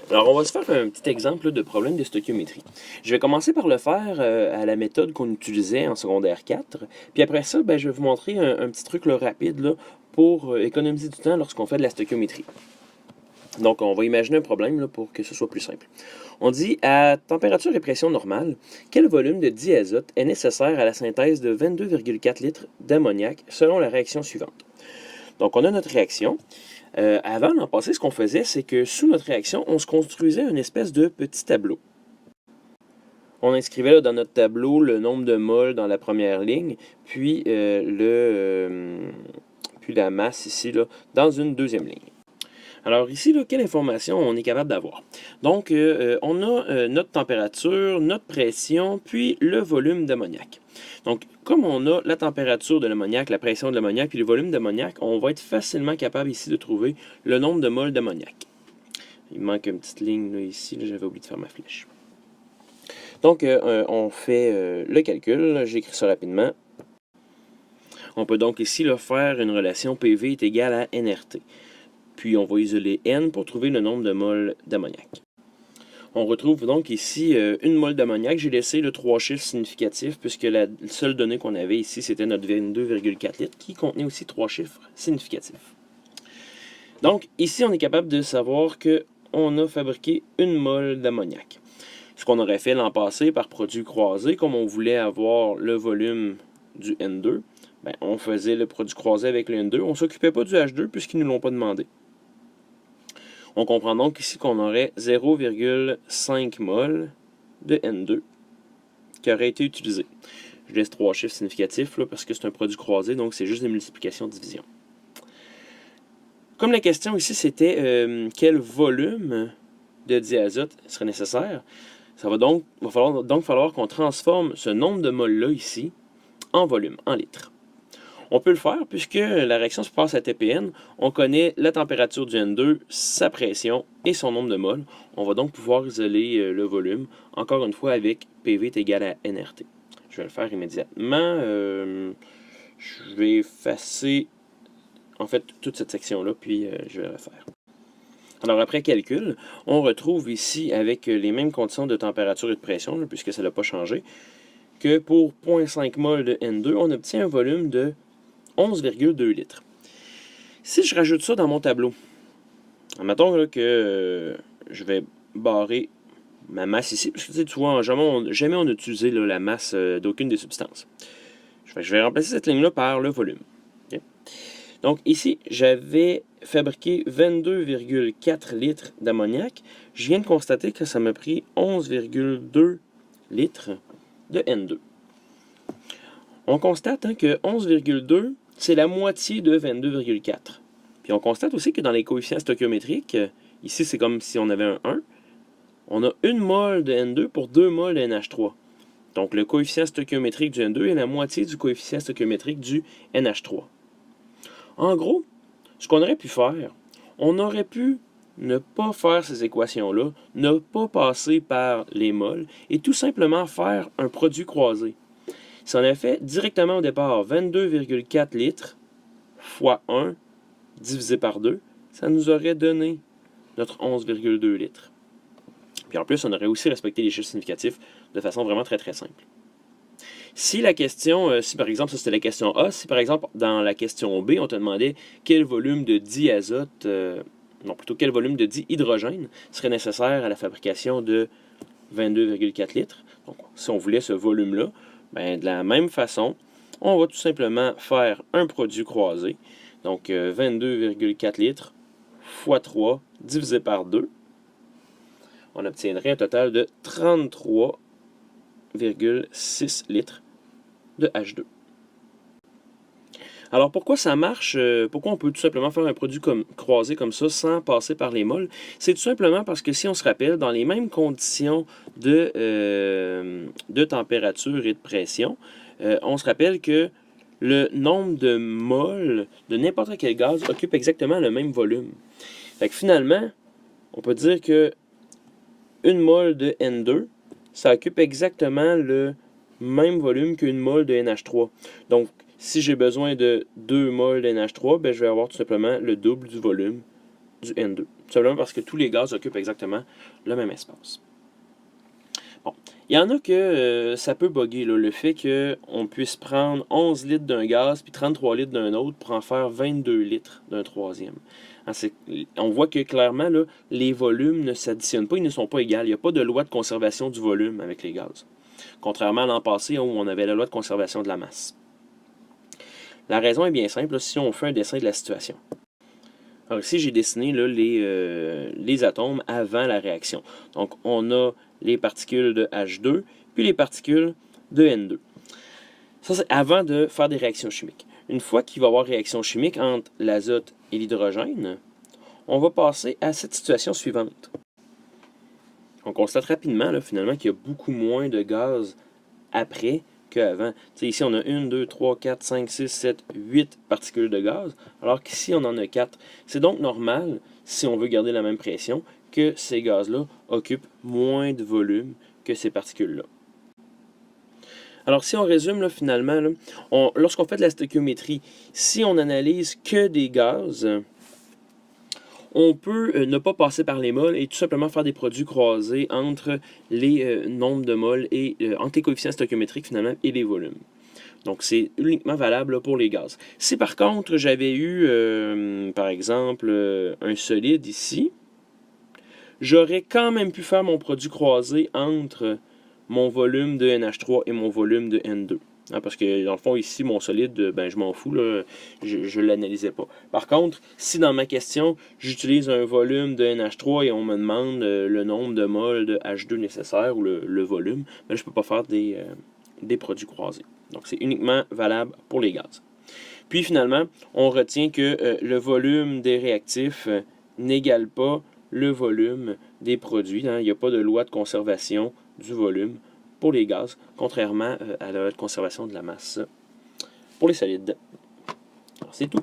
Alors, on va se faire un petit exemple là, de problème de stoichiométrie. Je vais commencer par le faire à la méthode qu'on utilisait en secondaire 4. Puis après ça, je vais vous montrer un petit truc là, rapide là, pour économiser du temps lorsqu'on fait de la stoichiométrie. Donc, on va imaginer un problème là, pour que ce soit plus simple. On dit, à température et pression normale, quel volume de diazote est nécessaire à la synthèse de 22,4 litres d'ammoniac selon la réaction suivante? Donc, on a notre réaction. Avant, l'an passé, ce qu'on faisait, c'est que sous notre réaction, on se construisait une espèce de petit tableau. On inscrivait là, dans notre tableau le nombre de moles dans la première ligne, puis, puis la masse ici là, dans une deuxième ligne. Alors ici, là, quelle information on est capable d'avoir? Donc, on a notre température, notre pression, puis le volume d'ammoniac. Donc, comme on a la température de l'ammoniac, la pression de l'ammoniac, puis le volume d'ammoniac, on va être facilement capable ici de trouver le nombre de moles d'ammoniac. Il manque une petite ligne là, ici, là, j'avais oublié de faire ma flèche. Donc, on fait le calcul, j'écris ça rapidement. On peut donc ici là, faire une relation PV est égale à nRT. Puis on va isoler N pour trouver le nombre de moles d'ammoniac. On retrouve donc ici une mole d'ammoniac. J'ai laissé le 3 chiffres significatifs puisque la seule donnée qu'on avait ici, c'était notre 22,4 litres qui contenait aussi 3 chiffres significatifs. Donc ici, on est capable de savoir qu'on a fabriqué une mole d'ammoniac. Ce qu'on aurait fait l'an passé par produit croisé, comme on voulait avoir le volume du N2, on faisait le produit croisé avec le N2. On ne s'occupait pas du H2 puisqu'ils ne nous l'ont pas demandé. On comprend donc ici qu'on aurait 0,5 mol de N2 qui aurait été utilisé. Je laisse 3 chiffres significatifs là, parce que c'est un produit croisé, donc c'est juste des multiplications-divisions. Comme la question ici, c'était quel volume de diazote serait nécessaire, va falloir qu'on transforme ce nombre de moles-là ici en volume, en litres. On peut le faire puisque la réaction se passe à TPN. On connaît la température du N2, sa pression et son nombre de moles. On va donc pouvoir isoler le volume, encore une fois avec PV est égal à nRT. Je vais le faire immédiatement. Je vais effacer en fait toute cette section-là, puis je vais le refaire. Alors après calcul, on retrouve ici avec les mêmes conditions de température et de pression, là, puisque ça n'a pas changé, que pour 0,5 mol de N2, on obtient un volume de 11,2 litres. Si je rajoute ça dans mon tableau, admettons là, que je vais barrer ma masse ici, parce que tu vois, jamais on a utilisé là, la masse d'aucune des substances. Je vais remplacer cette ligne-là par le volume. Okay? Donc ici, j'avais fabriqué 22,4 litres d'ammoniac. Je viens de constater que ça m'a pris 11,2 litres de N2. On constate que 11,2, c'est la moitié de 22,4. Puis on constate aussi que dans les coefficients stoichiométriques, ici c'est comme si on avait un 1, on a 1 mol de N2 pour 2 mols de NH3. Donc le coefficient stoichiométrique du N2 est la moitié du coefficient stoichiométrique du NH3. En gros, ce qu'on aurait pu faire, on aurait pu ne pas faire ces équations-là, ne pas passer par les mols et tout simplement faire un produit croisé. Si on a fait directement au départ 22,4 litres fois 1 divisé par 2, ça nous aurait donné notre 11,2 litres. Puis en plus, on aurait aussi respecté les chiffres significatifs de façon vraiment très très simple. Si la question, si par exemple, ça c'était la question A, si par exemple dans la question B, on te demandait quel volume de diazote, quel volume de dihydrogène serait nécessaire à la fabrication de 22,4 litres, donc si on voulait ce volume-là, de la même façon, on va tout simplement faire un produit croisé. Donc 22,4 litres fois 3 divisé par 2. On obtiendrait un total de 33,6 litres de H2. Alors pourquoi ça marche? Pourquoi on peut tout simplement faire un produit croisé comme ça sans passer par les mols? C'est tout simplement parce que si on se rappelle, dans les mêmes conditions de température et de pression, on se rappelle que le nombre de moles de n'importe quel gaz occupe exactement le même volume. Fait que finalement, on peut dire que 1 mol de N2, ça occupe exactement le même volume qu'une mol de NH3. Donc, si j'ai besoin de 2 mols de NH3, je vais avoir tout simplement le double du volume du N2. Tout simplement parce que tous les gaz occupent exactement le même espace. Bon. Il y en a que ça peut bugger, là, le fait qu'on puisse prendre 11 litres d'un gaz puis 33 litres d'un autre pour en faire 22 litres d'un troisième. On voit que clairement, là, les volumes ne s'additionnent pas, ils ne sont pas égaux. Il n'y a pas de loi de conservation du volume avec les gaz. Contrairement à l'an passé où on avait la loi de conservation de la masse. La raison est bien simple, là, si on fait un dessin de la situation. Alors ici, j'ai dessiné là, les atomes avant la réaction. Donc, on a les particules de H2, puis les particules de N2. Ça, c'est avant de faire des réactions chimiques. Une fois qu'il va y avoir réaction chimique entre l'azote et l'hydrogène, on va passer à cette situation suivante. On constate rapidement, là, finalement, qu'il y a beaucoup moins de gaz après qu'avant. Ici, on a 1, 2, 3, 4, 5, 6, 7, 8 particules de gaz, alors qu'ici, on en a 4. C'est donc normal, si on veut garder la même pression, que ces gaz-là occupent moins de volume que ces particules-là. Alors, si on résume, là, finalement, là, lorsqu'on fait de la stoichiométrie, si on analyse que des gaz, on peut ne pas passer par les moles et tout simplement faire des produits croisés entre les nombres de moles et entre les coefficients stoichiométriques, finalement, et les volumes. Donc, c'est uniquement valable là, pour les gaz. Si, par contre, j'avais eu, par exemple, un solide ici, j'aurais quand même pu faire mon produit croisé entre mon volume de NH3 et mon volume de N2. Hein, parce que, dans le fond, ici, mon solide, ben, je m'en fous, là, je ne l'analysais pas. Par contre, si dans ma question, j'utilise un volume de NH3 et on me demande le nombre de moles de H2 nécessaire, ou le volume, ben, je ne peux pas faire des produits croisés. Donc, c'est uniquement valable pour les gaz. Puis, finalement, on retient que le volume des réactifs n'égale pas le volume des produits. Hein. Il n'y a pas de loi de conservation du volume pour les gaz, contrairement à la loi de conservation de la masse pour les solides. Alors, c'est tout.